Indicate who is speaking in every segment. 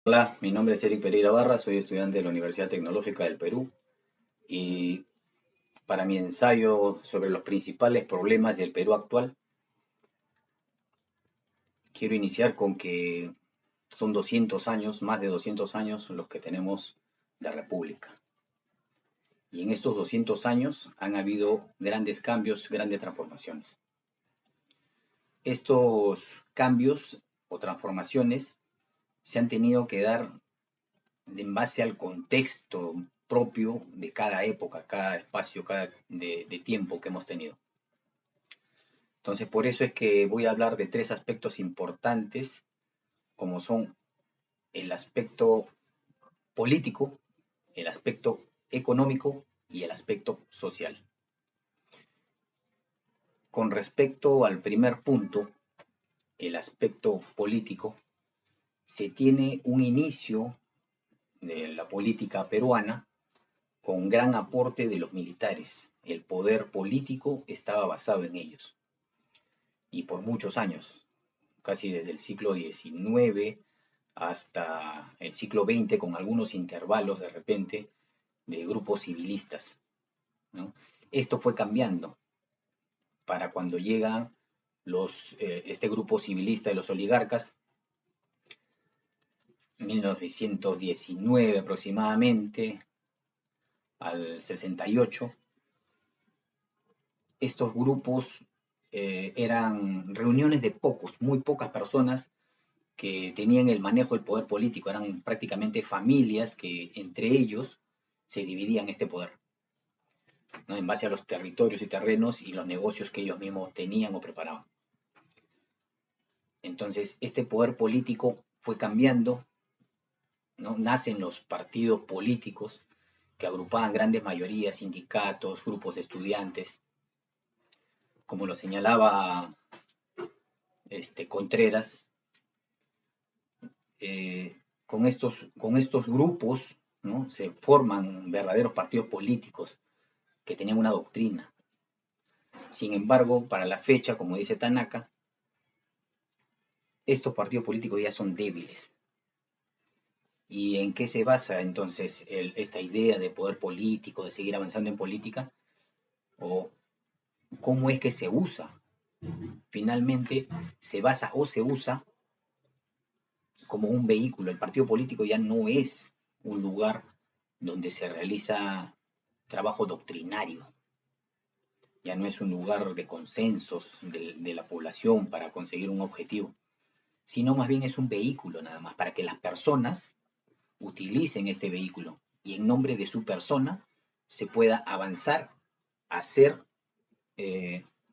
Speaker 1: Hola, mi nombre es Eric Pereira Barra, soy estudiante de la Universidad Tecnológica del Perú y para mi ensayo sobre los principales problemas del Perú actual, quiero iniciar con que son 200 años, más de 200 años los que tenemos de república. Y en estos 200 años han habido grandes cambios, grandes transformaciones. Estos cambios o transformaciones se han tenido que dar en base al contexto propio de cada época, cada espacio, de tiempo que hemos tenido. Entonces, por eso es que voy a hablar de tres aspectos importantes, como son el aspecto político, el aspecto económico y el aspecto social. Con respecto al primer punto, el aspecto político, se tiene un inicio de la política peruana con gran aporte de los militares. El poder político estaba basado en ellos. Y por muchos años, casi desde el siglo XIX hasta el siglo XX, con algunos intervalos de repente de grupos civilistas, ¿no? Esto fue cambiando para cuando llegan este grupo civilista de los oligarcas, 1919 aproximadamente, al 68. Estos grupos eran reuniones de pocos, muy pocas personas que tenían el manejo del poder político, eran prácticamente familias que entre ellos se dividían este poder, ¿no? En base a los territorios y terrenos y los negocios que ellos mismos tenían o preparaban. Entonces, este poder político fue cambiando, ¿no? Nacen los partidos políticos que agrupaban grandes mayorías, sindicatos, grupos de estudiantes, como lo señalaba Contreras. Con estos grupos, ¿no? Se forman verdaderos partidos políticos que tenían una doctrina. Sin embargo, para la fecha, como dice Tanaka, estos partidos políticos ya son débiles. ¿Y en qué se basa entonces esta idea de poder político, de seguir avanzando en política? ¿O cómo es que se usa? Finalmente, se basa o se usa como un vehículo. El partido político ya no es un lugar donde se realiza trabajo doctrinario, ya no es un lugar de consensos de la población para conseguir un objetivo, sino más bien es un vehículo nada más para que las personas utilicen este vehículo y en nombre de su persona se pueda avanzar a hacer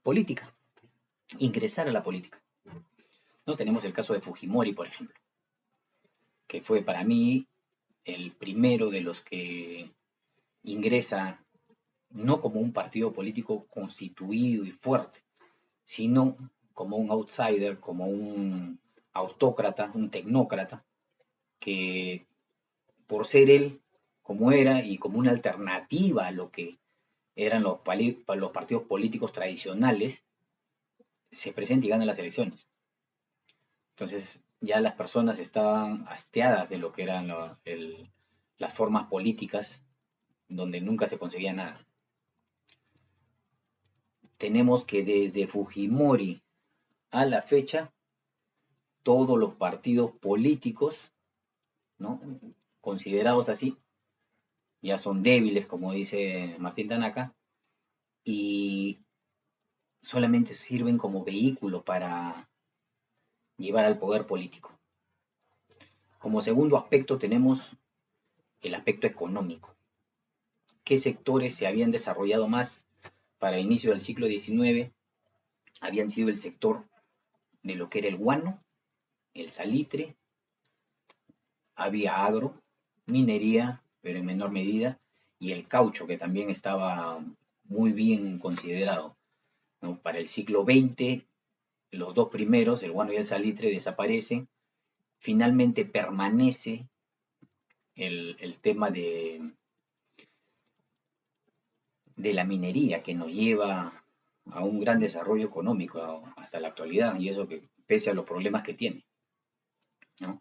Speaker 1: política, ingresar a la política. ¿No? Tenemos el caso de Fujimori, por ejemplo, que fue para mí el primero de los que ingresa no como un partido político constituido y fuerte, sino como un outsider, como un autócrata, un tecnócrata, que por ser él como era y como una alternativa a lo que eran los partidos políticos tradicionales, se presenta y gana las elecciones. Entonces ya las personas estaban hastiadas de lo que eran las formas políticas donde nunca se conseguía nada. Tenemos que desde Fujimori a la fecha, todos los partidos políticos, ¿no? Considerados así, ya son débiles, como dice Martín Tanaka, y solamente sirven como vehículo para llevar al poder político. Como segundo aspecto tenemos el aspecto económico. ¿Qué sectores se habían desarrollado más para el inicio del siglo XIX? Habían sido el sector de lo que era el guano, el salitre, había agro, minería, pero en menor medida, y el caucho, que también estaba muy bien considerado, ¿no? Para el siglo XX, los dos primeros, el guano y el salitre, desaparecen. Finalmente permanece el tema de la minería, que nos lleva a un gran desarrollo económico hasta la actualidad, y eso que pese a los problemas que tiene, ¿no?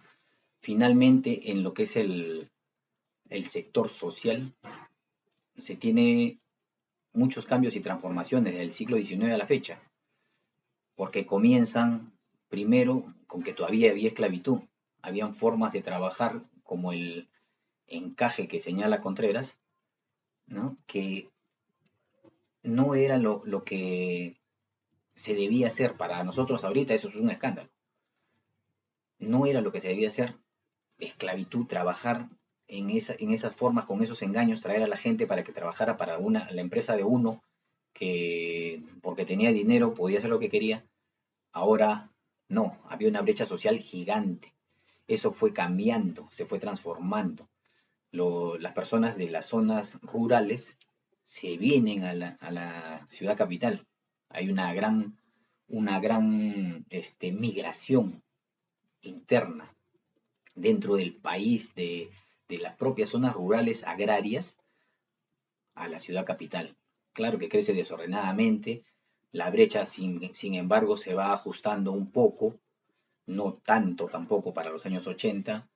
Speaker 1: finalmente en lo que es el sector social, se tiene muchos cambios y transformaciones del siglo XIX a la fecha, porque comienzan primero con que todavía había esclavitud, habían formas de trabajar como el encaje que señala Contreras, ¿no? Que no era lo que se debía hacer. Para nosotros ahorita eso es un escándalo. No era lo que se debía hacer, esclavitud, trabajar en esas formas, con esos engaños, traer a la gente para que trabajara para la empresa de uno, que porque tenía dinero podía hacer lo que quería. Ahora no, había una brecha social gigante. Eso fue cambiando, se fue transformando. Las personas de las zonas rurales se vienen a la ciudad capital. Hay una gran migración interna dentro del país, de las propias zonas rurales agrarias a la ciudad capital. Claro que crece desordenadamente, la brecha sin embargo se va ajustando un poco, no tanto tampoco para los años 80.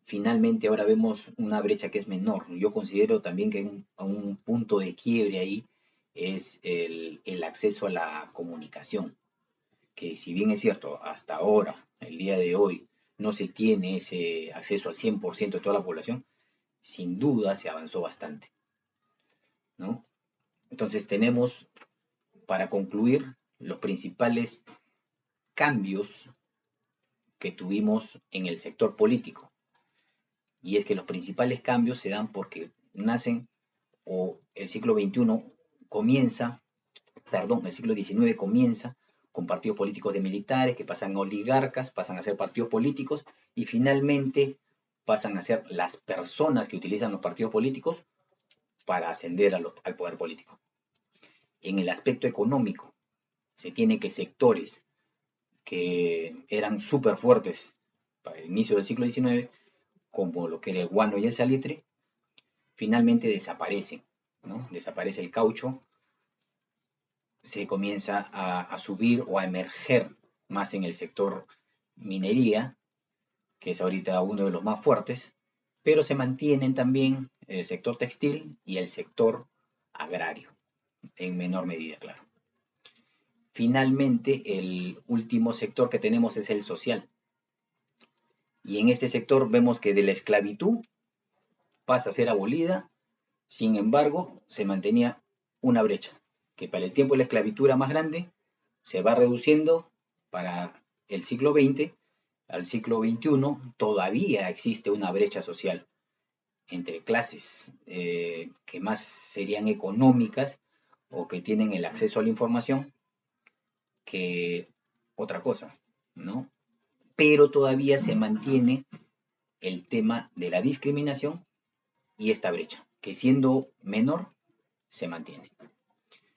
Speaker 1: Finalmente ahora vemos una brecha que es menor. Yo considero también que un punto de quiebre ahí es el acceso a la comunicación, que si bien es cierto, hasta ahora, el día de hoy, no se tiene ese acceso al 100% de toda la población, sin duda se avanzó bastante, ¿no? Entonces tenemos, para concluir, los principales cambios que tuvimos en el sector político. Y es que los principales cambios se dan porque nacen, o el siglo XXI comienza, perdón, el siglo XIX comienza con partidos políticos de militares que pasan a oligarcas, pasan a ser partidos políticos y finalmente pasan a ser las personas que utilizan los partidos políticos para ascender al poder político. En el aspecto económico, se tiene que sectores que eran súper fuertes para el inicio del siglo XIX, como lo que era el guano y el salitre, finalmente desaparecen, ¿no? Desaparece el caucho, se comienza a subir o a emerger más en el sector minería, que es ahorita uno de los más fuertes, pero se mantienen también el sector textil y el sector agrario, en menor medida, claro. Finalmente, el último sector que tenemos es el social. Y en este sector vemos que de la esclavitud pasa a ser abolida, sin embargo, se mantenía una brecha, que para el tiempo de la esclavitud era más grande, se va reduciendo para el siglo XX, al siglo XXI, todavía existe una brecha social entre clases que más serían económicas o que tienen el acceso a la información que otra cosa, ¿no? Pero todavía se mantiene el tema de la discriminación y esta brecha, que siendo menor, se mantiene.